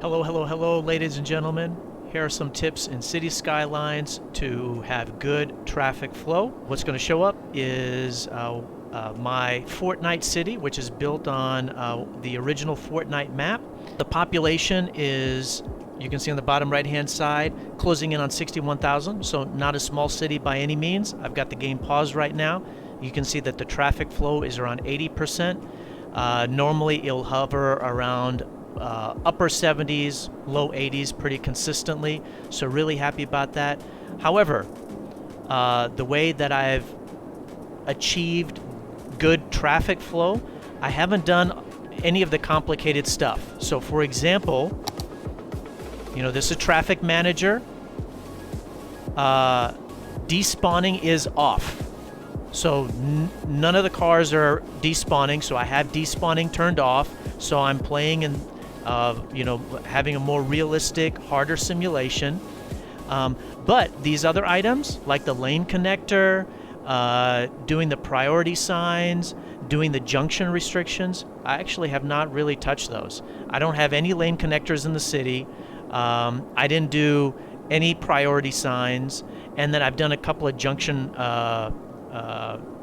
Hello, ladies and gentlemen. Here are some tips in Cities Skylines to have good traffic flow. What's going to show up is my Fortnite city, which is built on the original Fortnite map. The population is, you can see on the bottom right-hand side, closing in on 61,000, so not a small city by any means. I've got the game paused right now. You can see that the traffic flow is around 80%. Normally, it'll hover around upper 70s, low 80s pretty consistently, so really happy about that. However, the way that I've achieved good traffic flow, I haven't done any of the complicated stuff. So for example, this is a traffic manager. Despawning is off. So none of the cars are despawning, so I have despawning turned off. So I'm playing in having a more realistic, harder simulation. But these other items, like the lane connector, doing the priority signs, doing the junction restrictions, I actually have not really touched those. I don't have any lane connectors in the city. I didn't do any priority signs, and then I've done a couple of junction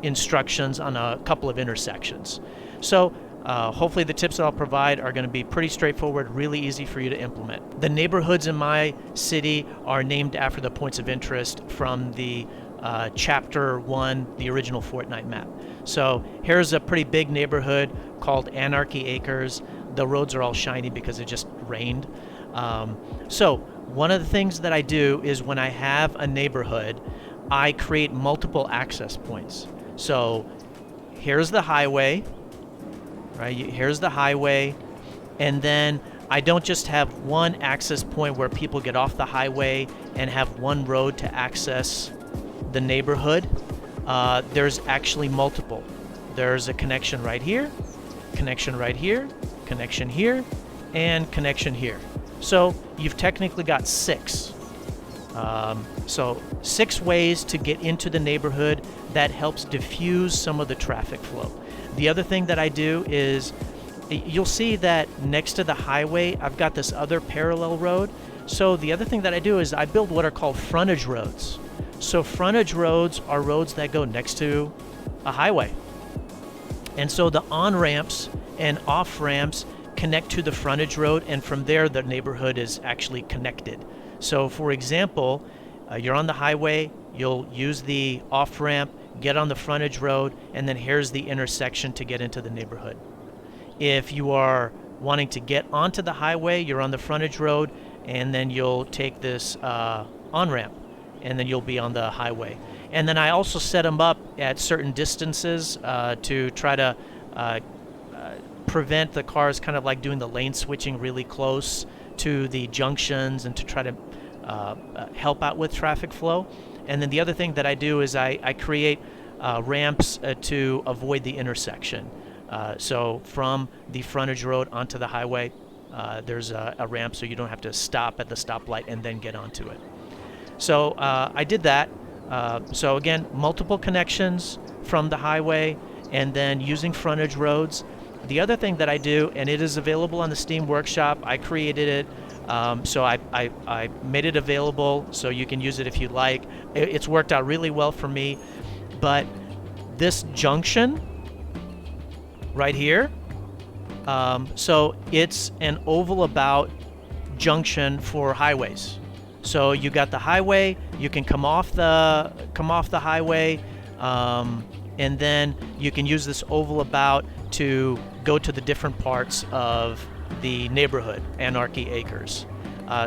instructions on a couple of intersections. So hopefully the tips that I'll provide are going to be pretty straightforward, really easy for you to implement. The neighborhoods in my city are named after the points of interest from the Chapter 1, the original Fortnite map. So here's a pretty big neighborhood called Anarchy Acres. The roads are all shiny because it just rained. So one of the things that I do is when I have a neighborhood, I create multiple access points. So here's the highway. Right, here's the highway, and then I don't just have one access point where people get off the highway and have one road to access the neighborhood. There's actually multiple. There's a connection right here, connection right here, connection here, and connection here. So you've technically got six. So 6 ways to get into the neighborhood. That helps diffuse some of the traffic flow. The other thing that I do is, you'll see that next to the highway, I've got this other parallel road. So the other thing that I do is I build what are called frontage roads. So frontage roads are roads that go next to a highway. And so the on-ramps and off-ramps connect to the frontage road, and from there the neighborhood is actually connected. So for example, you're on the highway, you'll use the off-ramp, get on the frontage road, and then here's the intersection to get into the neighborhood. If you are wanting to get onto the highway, you're on the frontage road, and then you'll take this on-ramp, and then you'll be on the highway. And then I also set them up at certain distances to try to prevent the cars kind of like doing the lane switching really close to the junctions, and to try to help out with traffic flow. And then the other thing that I do is I create ramps to avoid the intersection. So from the frontage road onto the highway, there's a ramp so you don't have to stop at the stoplight and then get onto it. So I did that. So again, multiple connections from the highway, and then using frontage roads. The other thing that I do, and it is available on the Steam Workshop, I created it. So I made it available so you can use it if you like. It's worked out really well for me. But this junction right here, so it's an oval about junction for highways. So you got the highway, you can come off the highway, and then you can use this oval about to go to the different parts of the neighborhood, Anarchy Acres.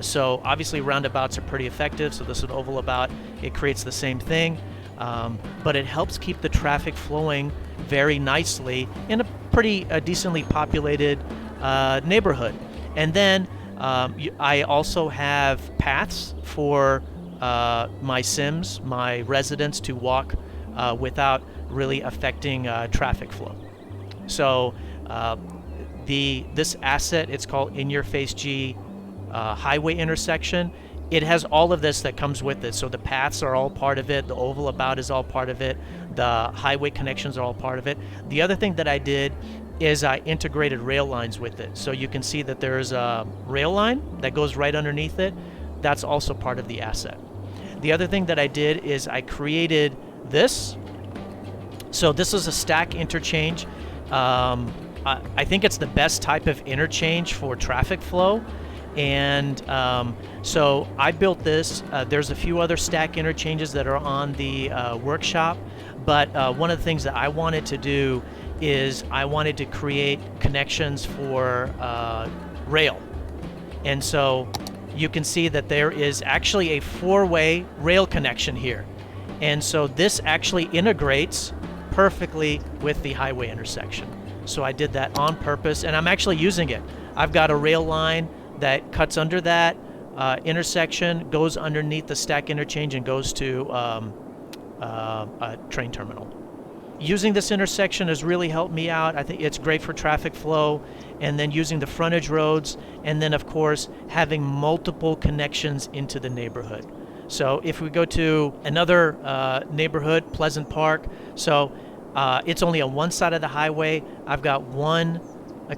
So obviously roundabouts are pretty effective, so this is an oval about. It creates the same thing, but it helps keep the traffic flowing very nicely in a pretty decently populated neighborhood. And then I also have paths for my Sims, my residents, to walk without really affecting traffic flow. So this asset, it's called In Your Face G highway intersection. It has all of this that comes with it. So the paths are all part of it. The oval about is all part of it. The highway connections are all part of it. The other thing that I did is I integrated rail lines with it. So you can see that there's a rail line that goes right underneath it. That's also part of the asset. The other thing that I did is I created this. So this is a stack interchange. I think it's the best type of interchange for traffic flow. And so I built this. There's a few other stack interchanges that are on the workshop, but one of the things that I wanted to do is I wanted to create connections for rail. And so you can see that there is actually a 4-way rail connection here. And so this actually integrates perfectly with the highway intersection. So I did that on purpose, and I'm actually using it. I've got a rail line that cuts under that intersection, goes underneath the stack interchange, and goes to a train terminal. Using this intersection has really helped me out. I think it's great for traffic flow, and then using the frontage roads, and then of course having multiple connections into the neighborhood. So if we go to another neighborhood, Pleasant Park, so it's only on one side of the highway. I've got one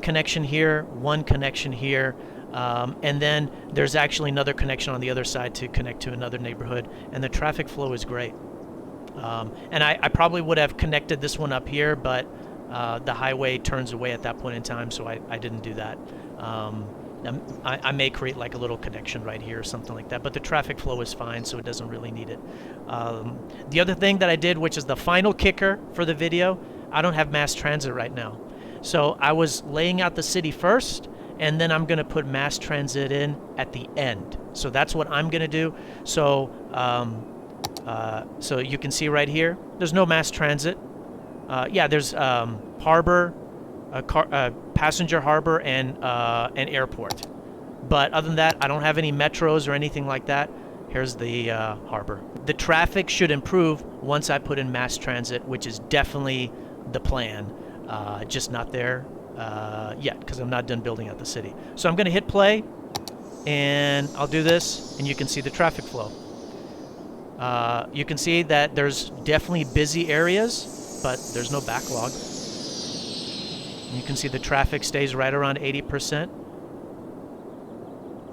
connection here, one connection here, and then there's actually another connection on the other side to connect to another neighborhood, and the traffic flow is great. And I probably would have connected this one up here, but the highway turns away at that point in time, so I didn't do that. I may create like a little connection right here or something like that, but the traffic flow is fine, so it doesn't really need it. The other thing that I did, which is the final kicker for the video, I don't have mass transit right now. So I was laying out the city first, and then I'm going to put mass transit in at the end. So that's what I'm going to do. So so you can see right here, there's no mass transit. Yeah, there's harbor, passenger harbor, and an airport. But other than that, I don't have any metros or anything like that. Here's the harbor. The traffic should improve once I put in mass transit, which is definitely the plan. Just not there yet, because I'm not done building out the city. So I'm going to hit play, and I'll do this, and you can see the traffic flow. You can see that there's definitely busy areas, but there's no backlog. You can see the traffic stays right around 80%.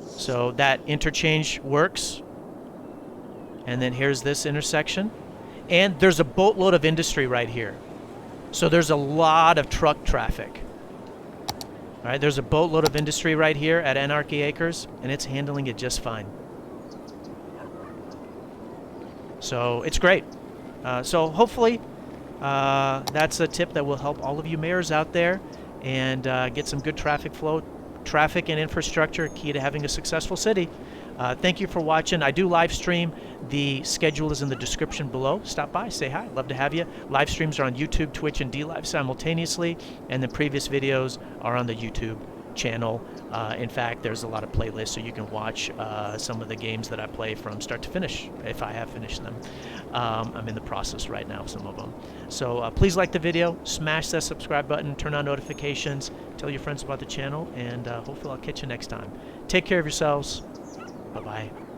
So that interchange works. And then here's this intersection. And there's a boatload of industry right here. So there's a lot of truck traffic. All right, there's a boatload of industry right here at Anarchy Acres, and it's handling it just fine. So it's great. So hopefully that's a tip that will help all of you mayors out there and get some good traffic flow. Traffic and infrastructure, key to having a successful city. Thank you for watching. I do live stream. The schedule is in the description below. Stop by, say hi. Love to have you. Live streams are on YouTube, Twitch, and DLive simultaneously, and the previous videos are on the YouTube channel. In fact, there's a lot of playlists, so you can watch some of the games that I play from start to finish, if I have finished them. I'm in the process right now of some of them. So please like the video, smash that subscribe button, turn on notifications, tell your friends about the channel, and hopefully I'll catch you next time. Take care of yourselves. Bye-bye.